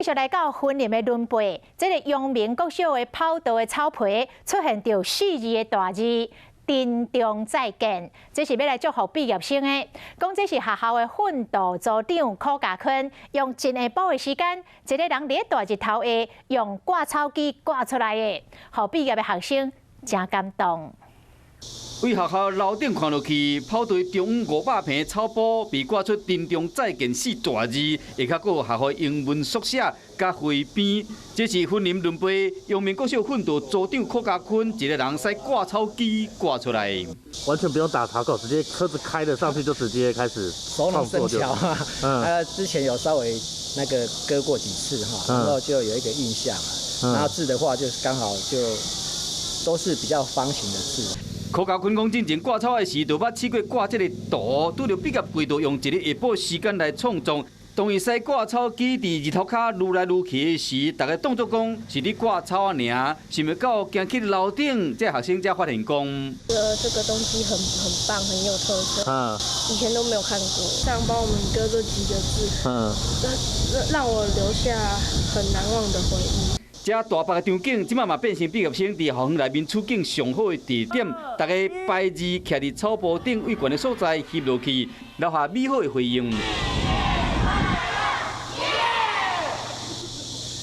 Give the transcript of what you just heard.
继续来到婚礼的轮背，这个阳明国小的跑道的草皮出现着4字的大字“珍重再见”，这是要来祝福毕业生的。讲这是学校的训导组长柯家坤用一下晡的时间，一个人伫大日头下用挂草机挂出来的，互毕业的学生真感动。 为学校楼顶看落去，跑道中午500坪草埔被挂出"珍重再见"4大字，下较有学校英文缩写甲徽边。这是婚礼轮背，阳明国小训导组长柯家坤一个人使挂草机挂出来，完全不用打草稿，直接车子开了上去就直接开始创作就。之前有稍微那个割过几次哈，然后就有一个印象了。然后字的话，就是刚好就都是比较方形的字。 柯家坤讲，进前挂草的时，就捌试过挂这个图，拄着毕业季，就用一个下晡时间来创作。当伊使挂草机伫日头骹愈来愈起的时，大家当作讲是咧挂草啊尔，想袂到行去楼顶，这学生才发现讲，这个东西很棒，很有特色，以前都没有看过。这样帮我们割这几个字，让我留下很难忘的回忆。 这大白的场景，即马嘛变成毕业生伫校园内面处境上好的地点。大家排字徛伫草坡顶畏悬的所在，翕落去，留下美好的回应。